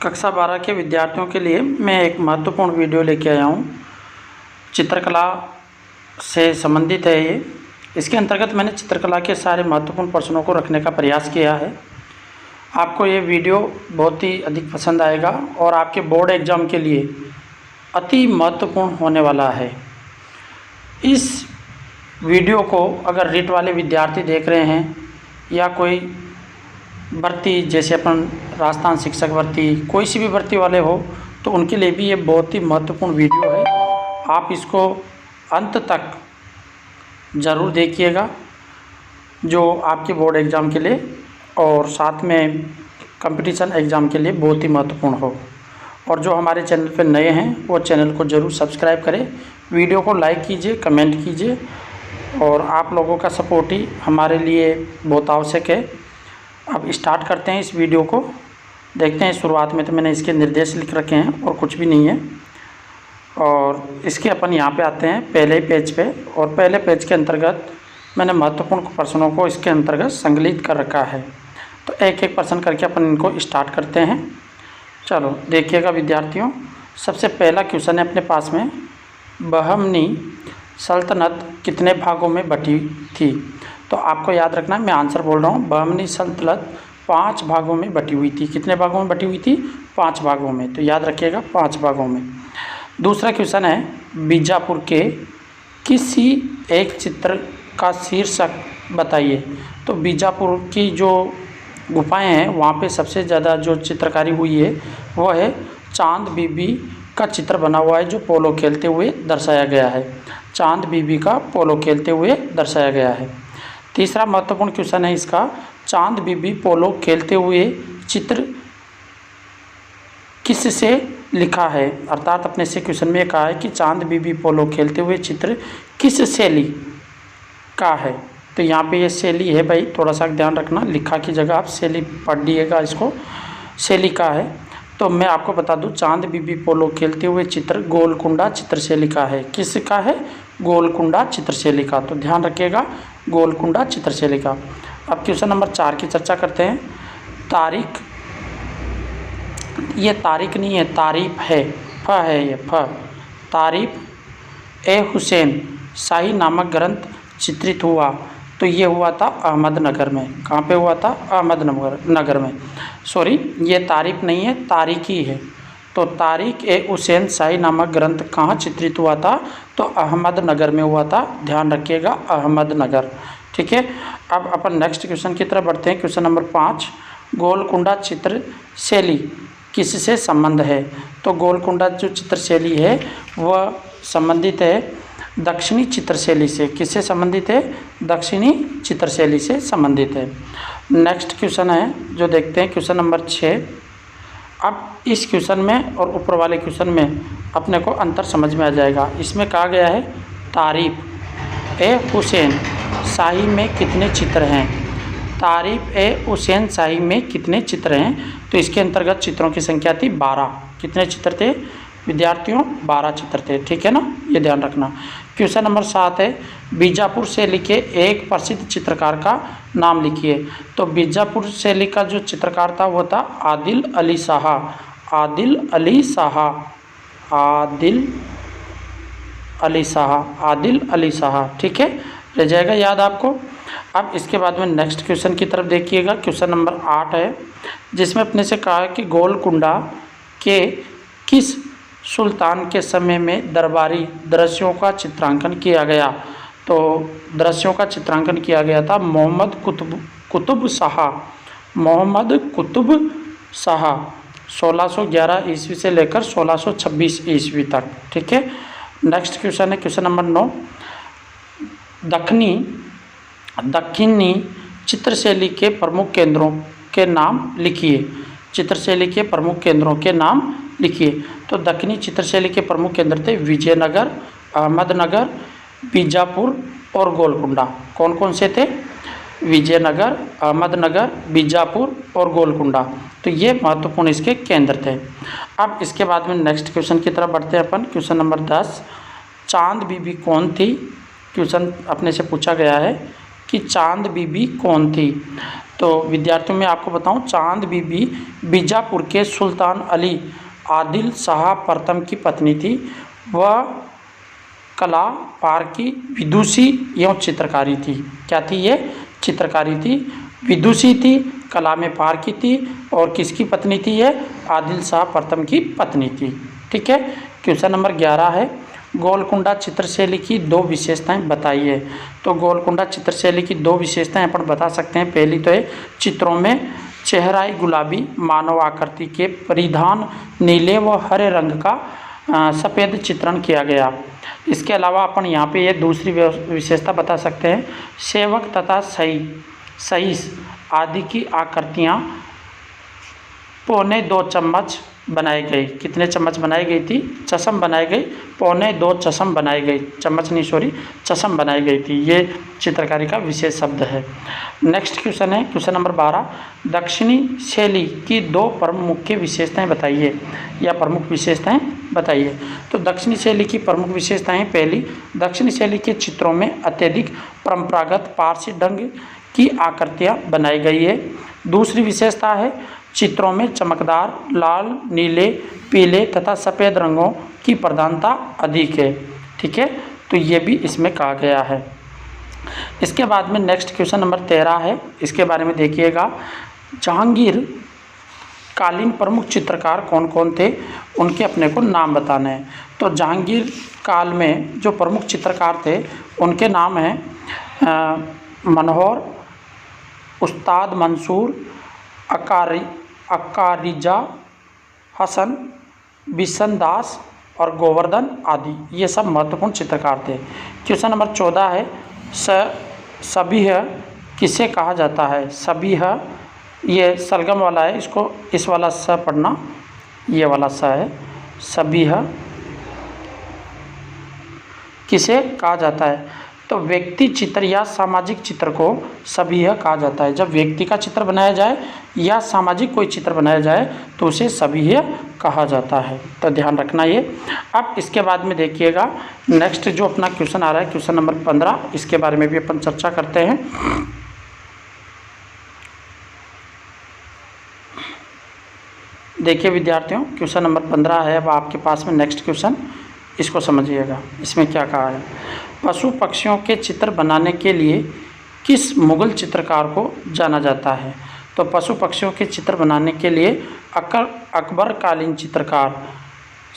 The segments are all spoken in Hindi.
कक्षा 12 के विद्यार्थियों के लिए मैं एक महत्वपूर्ण वीडियो लेके आया हूँ। चित्रकला से संबंधित है ये। इसके अंतर्गत मैंने चित्रकला के सारे महत्वपूर्ण प्रश्नों को रखने का प्रयास किया है। आपको ये वीडियो बहुत ही अधिक पसंद आएगा और आपके बोर्ड एग्ज़ाम के लिए अति महत्वपूर्ण होने वाला है। इस वीडियो को अगर रीट वाले विद्यार्थी देख रहे हैं या कोई भर्ती जैसे अपन राजस्थान शिक्षक भर्ती, कोई सी भी भर्ती वाले हो, तो उनके लिए भी ये बहुत ही महत्वपूर्ण वीडियो है। आप इसको अंत तक ज़रूर देखिएगा, जो आपके बोर्ड एग्ज़ाम के लिए और साथ में कंपटीशन एग्ज़ाम के लिए बहुत ही महत्वपूर्ण हो। और जो हमारे चैनल पर नए हैं वो चैनल को ज़रूर सब्सक्राइब करें, वीडियो को लाइक कीजिए, कमेंट कीजिए, और आप लोगों का सपोर्ट ही हमारे लिए बहुत आवश्यक है। अब स्टार्ट करते हैं इस वीडियो को। देखते हैं, शुरुआत में तो मैंने इसके निर्देश लिख रखे हैं और कुछ भी नहीं है। और इसके अपन यहाँ पे आते हैं पहले पेज पे, और पहले पेज के अंतर्गत मैंने महत्वपूर्ण प्रश्नों को इसके अंतर्गत संकलित कर रखा है। तो एक एक प्रश्न करके अपन इनको स्टार्ट करते हैं। चलो देखिएगा विद्यार्थियों, सबसे पहला क्वेश्चन है अपने पास में, बहमनी सल्तनत कितने भागों में बटी थी? तो आपको याद रखना है, मैं आंसर बोल रहा हूँ। बहमनी सल्तनत 5 भागों में बटी हुई थी। कितने भागों में बटी हुई थी? 5 भागों में। तो याद रखिएगा 5 भागों में। दूसरा क्वेश्चन है, बीजापुर के किसी एक चित्र का शीर्षक बताइए। तो बीजापुर की जो गुफाएं हैं वहाँ पे सबसे ज़्यादा जो चित्रकारी हुई है वो है चांद बीबी का चित्र बना हुआ है, जो पोलो खेलते हुए दर्शाया गया है। चांद बीबी का पोलो खेलते हुए दर्शाया गया है। तीसरा महत्वपूर्ण क्वेश्चन है इसका, चांद बीबी पोलो खेलते हुए चित्र किससे लिखा है? अर्थात अपने से क्वेश्चन में कहा है कि चांद बीबी पोलो खेलते हुए चित्र किस शैली का है? तो यहाँ पे ये शैली है भाई, थोड़ा सा ध्यान रखना, लिखा की जगह आप शैली पढ़ दिएगा, इसको शैली का है। तो मैं आपको बता दूं, चांद बीबी पोलो खेलते हुए चित्र गोलकुंडा चित्रशैली का है। किसका है? गोलकुंडा चित्रशैली का। तो ध्यान रखिएगा, गोलकुंडा चित्रशैली का। अब क्वेश्चन नंबर 4 की चर्चा करते हैं। तारीख, ये तारीख नहीं है, तारीफ है, फ है ये, फ। तारीफ ए हुसैन शाही नामक ग्रंथ चित्रित हुआ, तो ये हुआ था अहमदनगर में। कहाँ पे हुआ था? अहमदनगर में। सॉरी, ये तारीफ नहीं है, तारीखी है। तो तारीख ए हुसैन शाही नामक ग्रंथ कहाँ चित्रित हुआ था? तो अहमदनगर में हुआ था। ध्यान रखिएगा, अहमदनगर। ठीक है। अब अपन नेक्स्ट क्वेश्चन की तरफ बढ़ते हैं। क्वेश्चन नंबर 5, गोलकुंडा चित्र शैली किससे संबंध है? तो गोलकुंडा जो चित्रशैली है वह संबंधित है दक्षिणी चित्रशैली से। किससे संबंधित है? दक्षिणी चित्रशैली से संबंधित है। नेक्स्ट क्वेश्चन है जो देखते हैं, क्वेश्चन नंबर 6। अब इस क्वेश्चन में और ऊपर वाले क्वेश्चन में अपने को अंतर समझ में आ जाएगा। इसमें कहा गया है तारीफ ए हुसैन शाही में कितने चित्र हैं? तारीफ ए हुसैन शाही में कितने चित्र हैं? तो इसके अंतर्गत चित्रों की संख्या थी 12। कितने चित्र थे विद्यार्थियों? 12 चित्र थे। ठीक है ना, ये ध्यान रखना। क्वेश्चन नंबर 7 है, बीजापुर से लिखे एक प्रसिद्ध चित्रकार का नाम लिखिए। तो बीजापुर से लिखा जो चित्रकार था वो था आदिल अली शाह। आदिल अली शाह, आदिल अली शाह, आदिल अली शाह। ठीक है, रह जाएगा याद आपको। अब इसके बाद में नेक्स्ट क्वेश्चन की तरफ देखिएगा। क्वेश्चन नंबर 8 है, जिसमें अपने से कहा है कि गोलकुंडा के किस सुल्तान के समय में दरबारी दृश्यों का चित्रांकन किया गया? तो दृश्यों का चित्रांकन किया गया था मोहम्मद कुतुब शाह। मोहम्मद कुतुब शाह 1611 ईस्वी से लेकर 1626 ईस्वी तक। ठीक है। नेक्स्ट क्वेश्चन है क्वेश्चन नंबर 9, दक्षिणी चित्रशैली के प्रमुख केंद्रों के नाम लिखिए। चित्रशैली के प्रमुख केंद्रों के नाम लिखिए। तो दक्षिणी चित्रशैली के प्रमुख केंद्र थे विजयनगर, अहमदनगर, बीजापुर और गोलकुंडा। कौन कौन से थे? विजयनगर, अहमदनगर, बीजापुर और गोलकुंडा। तो ये महत्वपूर्ण इसके केंद्र थे। अब इसके बाद में नेक्स्ट क्वेश्चन की तरफ बढ़ते हैं अपन। क्वेश्चन नंबर 10, चांद बीबी कौन थी? क्वेश्चन अपने से पूछा गया है कि चांद बीबी कौन थी। तो विद्यार्थियों मैं आपको बताऊं, चांद बीबी बीजापुर के सुल्तान अली आदिल शाह प्रथम की पत्नी थी। वह कला, पारखी, विदुषी एवं चित्रकारी थी। क्या थी ये? चित्रकारी थी, विदुषी थी, कला में पारखी थी और किसकी पत्नी थी ये? आदिल शाह प्रथम की पत्नी थी। ठीक है। क्वेश्चन नंबर 11 है, गोलकुंडा चित्रशैली की दो विशेषताएं बताइए। तो गोलकुंडा चित्रशैली की दो विशेषताएं अपन बता सकते हैं। पहली तो है चित्रों में चेहराई गुलाबी मानव आकृति के परिधान नीले व हरे रंग का सफ़ेद चित्रण किया गया। इसके अलावा अपन यहाँ पे ये दूसरी विशेषता बता सकते हैं, सेवक तथा सहीस आदि की आकृतियाँ 1.25 चम्मच बनाई गई। कितने चम्मच बनाई गई थी? चशम बनाई गई, 1.25 चशम बनाई गई, चम्मच नहीं सॉरी, चशम बनाई गई थी। ये चित्रकारी का विशेष शब्द है। नेक्स्ट क्वेश्चन है क्वेश्चन नंबर 12, दक्षिणी शैली की दो प्रमुख विशेषताएं बताइए या प्रमुख विशेषताएं बताइए। तो दक्षिणी शैली की प्रमुख विशेषताएं, पहली, दक्षिणी शैली के चित्रों में अत्यधिक परंपरागत पारसी ढंग की आकृतियाँ बनाई गई है। दूसरी विशेषता है चित्रों में चमकदार लाल, नीले, पीले तथा सफ़ेद रंगों की प्रधानता अधिक है। ठीक है, तो ये भी इसमें कहा गया है। इसके बाद में नेक्स्ट क्वेश्चन नंबर 13 है, इसके बारे में देखिएगा, जहांगीर कालीन प्रमुख चित्रकार कौन कौन थे, उनके अपने को नाम बताने हैं। तो जहांगीर काल में जो प्रमुख चित्रकार थे उनके नाम हैं मनोहर, उस्ताद मंसूर, अकारिजा हसन, बिशन दास और गोवर्धन आदि, ये सब महत्वपूर्ण चित्रकार थे। क्वेश्चन नंबर 14 है, सबीह किसे कहा जाता है। सबीह ये सलगम वाला है, इसको इस वाला स पढ़ना, ये वाला स है। सबीह किसे कहा जाता है। तो व्यक्ति चित्र या सामाजिक चित्र को सबीह कहा जाता है। जब व्यक्ति का चित्र बनाया जाए या सामाजिक कोई चित्र बनाया जाए तो उसे सबीह कहा जाता है। तो ध्यान रखना ये। अब इसके बाद में देखिएगा नेक्स्ट जो अपना क्वेश्चन आ रहा है, क्वेश्चन नंबर 15, इसके बारे में भी अपन चर्चा करते हैं। देखिए विद्यार्थियों, क्वेश्चन नंबर 15 है अब आपके पास में। नेक्स्ट क्वेश्चन इसको समझिएगा, इसमें क्या कहा है। पशु पक्षियों के चित्र बनाने के लिए किस मुगल चित्रकार को जाना जाता है। तो पशु पक्षियों के चित्र बनाने के लिए अकबर कालीन चित्रकार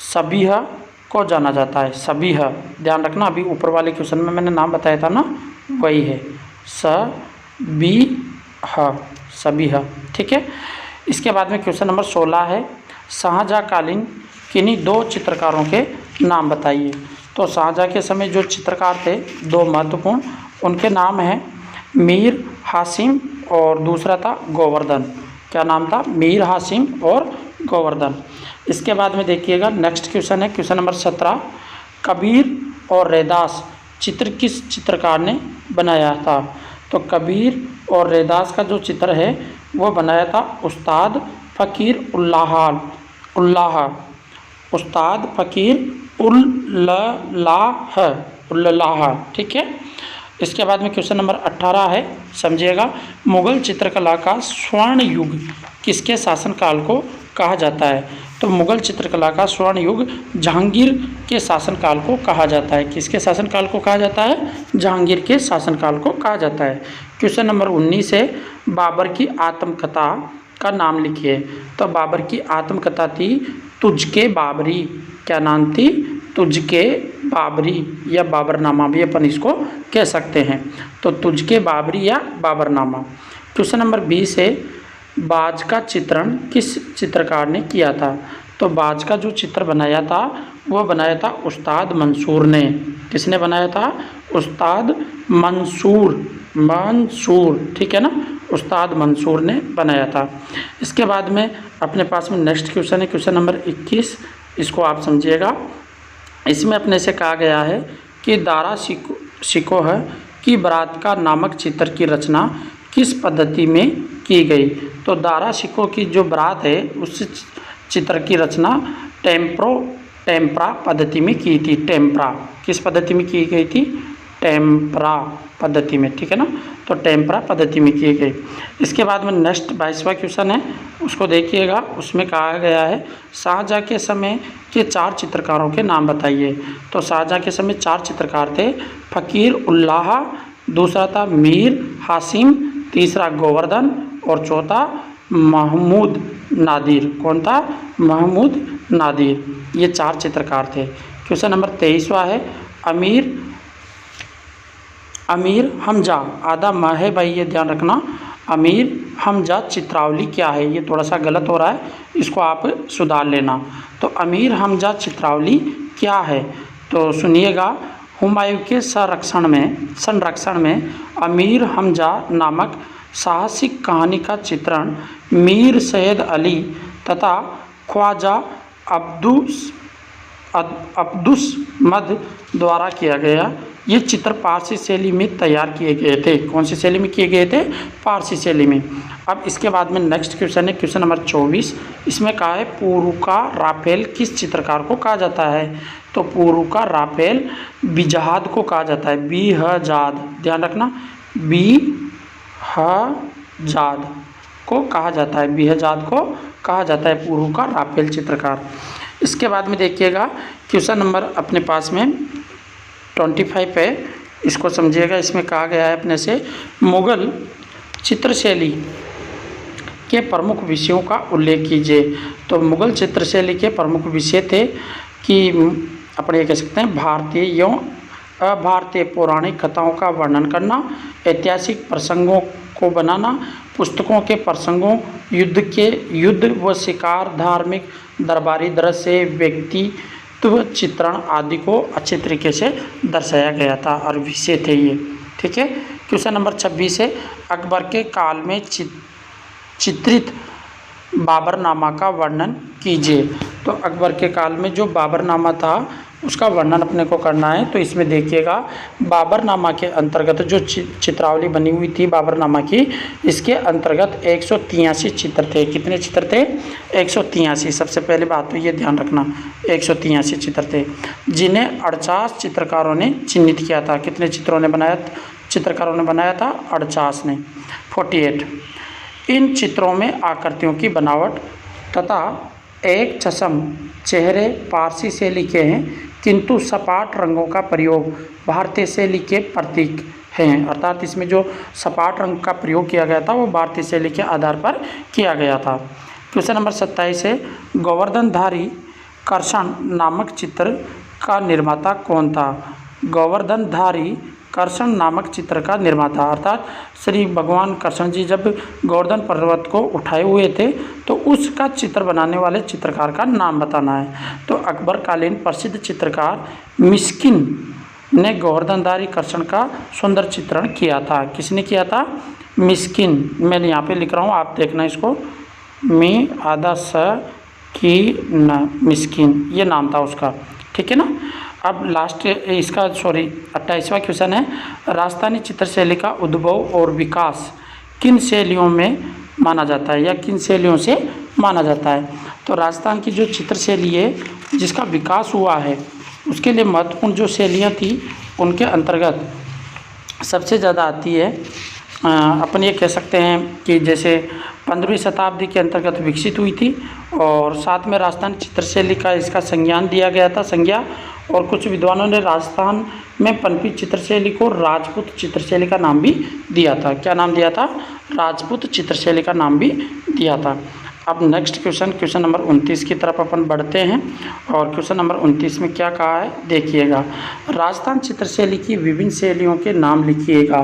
सबीह को जाना जाता है। सबीह, ध्यान रखना, अभी ऊपर वाले क्वेश्चन में मैंने नाम बताया था ना, वही है सबीह। ठीक है। इसके बाद में क्वेश्चन नंबर 16 है, शाहजहाँ कालीन किन्हीं दो चित्रकारों के नाम बताइए। तो शाहजहाँ के समय जो चित्रकार थे दो महत्वपूर्ण, उनके नाम हैं मीर हासिम और दूसरा था गोवर्धन। क्या नाम था? मीर हासिम और गोवर्धन। इसके बाद में देखिएगा नेक्स्ट क्वेश्चन है क्वेश्चन नंबर 17, कबीर और रैदास चित्र किस चित्रकार ने बनाया था। तो कबीर और रैदास का जो चित्र है वो बनाया था उस्ताद फ़कीर उस्ताद फ़कीर उल्लाह। ठीक है। इसके बाद में क्वेश्चन नंबर 18 है, समझिएगा, मुग़ल चित्रकला का स्वर्ण युग किसके शासनकाल को कहा जाता है। तो मुग़ल चित्रकला का स्वर्ण युग जहांगीर के शासनकाल को कहा जाता है। किसके शासनकाल को कहा जाता है? जहांगीर के शासनकाल को कहा जाता है। क्वेश्चन नंबर 19 है, बाबर की आत्मकथा का नाम लिखिए। तो बाबर की आत्मकथा थी तुझके बाबरी। क्या नाम थी? तुझके बाबरी या बाबरनामा भी अपन इसको कह सकते हैं। तो तुझके बाबरी या बाबरनामा। क्वेश्चन नंबर 20 है, बाज का चित्रण किस चित्रकार ने किया था। तो बाज का जो चित्र बनाया था वो बनाया था उस्ताद मंसूर ने। किसने बनाया था? उस्ताद मंसूर। ठीक है ना, उस्ताद मंसूर ने बनाया था। इसके बाद में अपने पास में नेक्स्ट क्वेश्चन है क्वेश्चन नंबर 21, इसको आप समझिएगा। इसमें अपने से कहा गया है कि दारा शिकोह की बारात का नामक चित्र की रचना किस पद्धति में की गई। तो दारा शिकोह की जो बारात है उस चित्र की रचना टेम्परा पद्धति में की थी। टेम्परा किस पद्धति में की गई थी? टेम्परा पद्धति में, ठीक है ना, तो टेम्परा पद्धति में किए गए। इसके बाद में नेक्स्ट 22वां क्वेश्चन है, उसको देखिएगा। उसमें कहा गया है शाहजहाँ के समय के 4 चित्रकारों के नाम बताइए। तो शाहजहाँ के समय 4 चित्रकार थे, फ़कीर उल्लाह, दूसरा था मीर हासिम, तीसरा गोवर्धन और चौथा महमूद नादिर। कौन था? महमूद नादिर। ये 4 चित्रकार थे। क्वेश्चन नंबर 23वां है, अमीर हमजा, आधा म है भाई, ये ध्यान रखना। अमीर हमजा चित्रावली क्या है? ये थोड़ा सा गलत हो रहा है, इसको आप सुधार लेना। तो अमीर हमजा चित्रावली क्या है? तो सुनिएगा, हुमायूं के संरक्षण में अमीर हमजा नामक साहसिक कहानी का चित्रण मीर सैयद अली तथा ख्वाजा अब्दुस मद द्वारा किया गया। ये चित्र पारसी शैली में तैयार किए गए थे। कौन सी शैली में किए गए थे? पारसी शैली में। अब इसके बाद में नेक्स्ट क्वेश्चन है, क्वेश्चन नंबर 24। इसमें कहा है पुरुका राफेल किस चित्रकार को कहा जाता है? तो पुरुका राफेल बिजहाद को कहा जाता है। बिहजाद, ध्यान रखना, बिहजाद को कहा जाता है, बिहजाद को कहा जाता है पुरुका राफेल चित्रकार। इसके बाद में देखिएगा क्वेश्चन नंबर अपने पास में 25 है, इसको समझिएगा। इसमें कहा गया है अपने से मुग़ल चित्रशैली के प्रमुख विषयों का उल्लेख कीजिए। तो मुग़ल चित्रशैली के प्रमुख विषय थे कि अपने ये कह सकते हैं भारतीय एवं अभारतीय पौराणिक कथाओं का वर्णन करना, ऐतिहासिक प्रसंगों को बनाना, पुस्तकों के प्रसंगों, युद्ध व शिकार, धार्मिक दरबारी दृश्य, व्यक्तित्व चित्रण आदि को अच्छे तरीके से दर्शाया गया था और विषय थे ये, ठीक है। क्वेश्चन नंबर 26 है, अकबर के काल में चित्रित बाबरनामा का वर्णन कीजिए। तो अकबर के काल में जो बाबरनामा था उसका वर्णन अपने को करना है। तो इसमें देखिएगा बाबरनामा के अंतर्गत जो चित्रावली बनी हुई थी बाबरनामा की, इसके अंतर्गत 183 चित्र थे। कितने चित्र थे? 183। सबसे पहले बात तो ये ध्यान रखना, 183 चित्र थे, जिन्हें 48 चित्रकारों ने चिन्हित किया था। कितने चित्रकारों ने बनाया था? 48 ने, 48। इन चित्रों में आकृतियों की बनावट तथा एक चश्म चेहरे पारसी शैली के हैं, किंतु सपाट रंगों का प्रयोग भारतीय शैली के प्रतीक हैं। अर्थात इसमें जो सपाट रंग का प्रयोग किया गया था वो भारतीय शैली के आधार पर किया गया था। क्वेश्चन नंबर 27 है, गोवर्धनधारी कर्षण नामक चित्र का निर्माता कौन था? गोवर्धनधारी कर्षण नामक चित्र का निर्माता, अर्थात श्री भगवान कृष्ण जी जब गोवर्धन पर्वत को उठाए हुए थे तो उसका चित्र बनाने वाले चित्रकार का नाम बताना है। तो अकबर कालीन प्रसिद्ध चित्रकार मिस्किन ने गोवर्धनधारी कृष्ण का सुंदर चित्रण किया था। किसने किया था? मिस्किन। मैंने यहाँ पे लिख रहा हूँ, आप देखना इसको, मी आधा स की न, मिस्किन, ये नाम था उसका, ठीक है ना। अब लास्ट इसका 28वां क्वेश्चन है, राजस्थानी चित्रशैली का उद्भव और विकास किन शैलियों में माना जाता है या किन शैलियों से माना जाता है? तो राजस्थान की जो चित्रशैली है जिसका विकास हुआ है उसके लिए महत्वपूर्ण जो शैलियाँ थी उनके अंतर्गत सबसे ज़्यादा आती है अपन ये कह सकते हैं कि जैसे 15वीं शताब्दी के अंतर्गत विकसित हुई थी और साथ में राजस्थान चित्रशैली का इसका संज्ञान दिया गया था, संज्ञा। और कुछ विद्वानों ने राजस्थान में पनपी चित्रशैली को राजपूत चित्रशैली का नाम भी दिया था। क्या नाम दिया था? राजपूत चित्रशैली का नाम भी दिया था। अब नेक्स्ट क्वेश्चन नंबर 29 की तरफ अपन बढ़ते हैं और क्वेश्चन नंबर 29 में क्या कहा है देखिएगा, राजस्थान चित्रशैली की विभिन्न शैलियों के नाम लिखिएगा।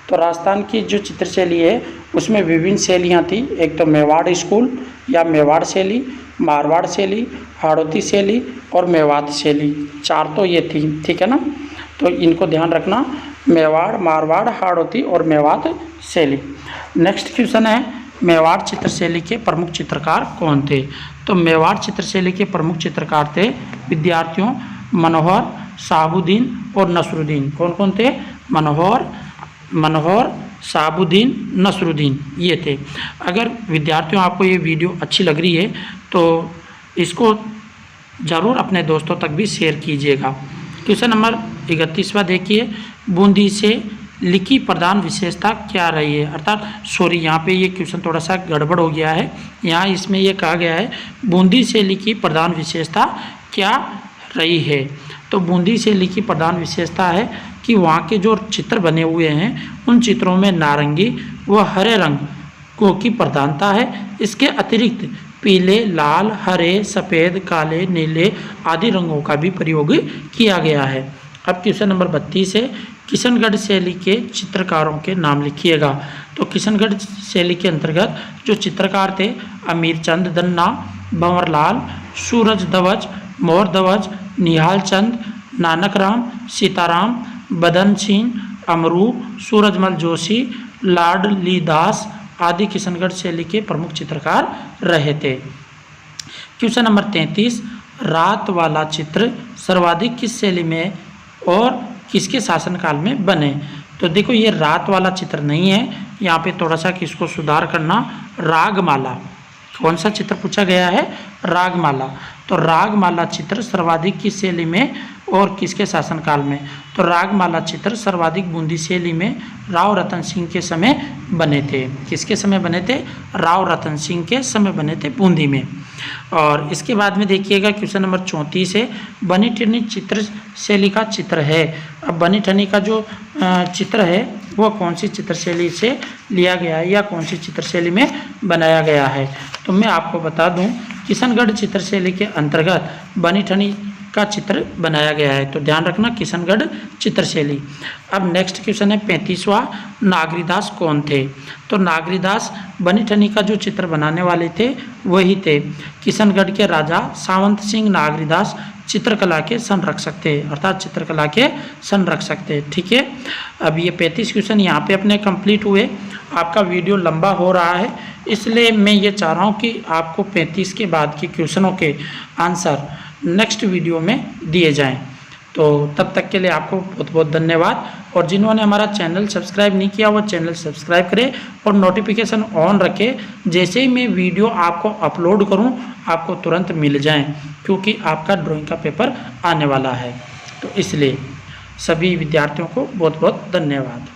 तो राजस्थान की जो चित्रशैली है उसमें विभिन्न शैलियाँ थी, एक तो मेवाड़ स्कूल या मेवाड़ शैली, मारवाड़ शैली, हाड़ौती शैली और मेवात शैली, 4 तो ये थी, ठीक है ना। तो इनको ध्यान रखना, मेवाड़, मारवाड़, हाड़ौती और मेवात शैली। नेक्स्ट क्वेश्चन है, मेवाड़ चित्रशैली के प्रमुख चित्रकार कौन थे? तो मेवाड़ चित्रशैली के प्रमुख चित्रकार थे विद्यार्थियों मनोहर, शहाबुद्दीन और नसरुद्दीन। कौन कौन थे? मनोहर, शहाबुद्दीन, नसरुद्दीन, ये थे। अगर विद्यार्थियों आपको ये वीडियो अच्छी लग रही है तो इसको ज़रूर अपने दोस्तों तक भी शेयर कीजिएगा। क्वेश्चन नंबर 31वां देखिए, बूंदी से लिखी प्रधान विशेषता क्या रही है। अर्थात सॉरी, यहाँ पे ये क्वेश्चन थोड़ा सा गड़बड़ हो गया है। यहाँ इसमें ये कहा गया है बूंदी से लिखी प्रधान विशेषता क्या रही है। तो बूंदी से लिखी प्रधान विशेषता है कि वहाँ के जो चित्र बने हुए हैं उन चित्रों में नारंगी व हरे रंग को की प्रधानता है। इसके अतिरिक्त पीले, लाल, हरे, सफ़ेद, काले, नीले आदि रंगों का भी प्रयोग किया गया है। अब क्वेश्चन नंबर 32 है, किशनगढ़ शैली के चित्रकारों के नाम लिखिएगा। तो किशनगढ़ शैली के अंतर्गत जो चित्रकार थे अमीर चंद दन्ना, भंवरलाल, सूरज धवज, मोर धवज, निहाल चंद, नानक राम, सीताराम, बदन सिंह, अमरू, सूरजमल जोशी, लाडली दास आदि किशनगढ़ शैली के प्रमुख चित्रकार रहे थे। क्वेश्चन नंबर 33, रात वाला चित्र सर्वाधिक किस शैली में और किसके शासनकाल में बने। तो देखो ये रात वाला चित्र नहीं है, यहाँ पे थोड़ा सा किसको सुधार करना, रागमाला। कौन सा चित्र पूछा गया है, रागमाला। तो रागमाला चित्र सर्वाधिक किस शैली में और किसके शासनकाल में। तो रागमाला चित्र सर्वाधिक बूंदी शैली में राव रतन सिंह के समय बने थे। किसके समय बने थे, राव रतन सिंह के समय बने थे बूंदी में। और इसके बाद में देखिएगा क्वेश्चन नंबर 34 है, बनी ठनी चित्र शैली का चित्र है। अब बनी ठनी का जो चित्र है वह कौन सी चित्र शैली से लिया गया है या कौन सी चित्र शैली में बनाया गया है। तो मैं आपको बता दूं, किशनगढ़ चित्र शैली के अंतर्गत बनी ठनी का चित्र बनाया गया है। तो ध्यान रखना, किशनगढ़ चित्र शैली। अब नेक्स्ट क्वेश्चन है 35वां, नागरीदास कौन थे। तो नागरीदास बनी ठनी का जो चित्र बनाने वाले थे वही थे किशनगढ़ के राजा सावंत सिंह नागरीदास, चित्रकला के संरक्षक थे। अर्थात चित्रकला के संरक्षक थे। ठीक है, अब ये 35 क्वेश्चन यहाँ पे अपने कंप्लीट हुए। आपका वीडियो लंबा हो रहा है, इसलिए मैं ये चाह रहा हूँ कि आपको 35 के बाद के क्वेश्चनों के आंसर नेक्स्ट वीडियो में दिए जाएं। तो तब तक के लिए आपको बहुत बहुत धन्यवाद। और जिन्होंने हमारा चैनल सब्सक्राइब नहीं किया वो चैनल सब्सक्राइब करें और नोटिफिकेशन ऑन रखें। जैसे ही मैं वीडियो आपको अपलोड करूं आपको तुरंत मिल जाएं, क्योंकि आपका ड्राइंग का पेपर आने वाला है। तो इसलिए सभी विद्यार्थियों को बहुत बहुत धन्यवाद।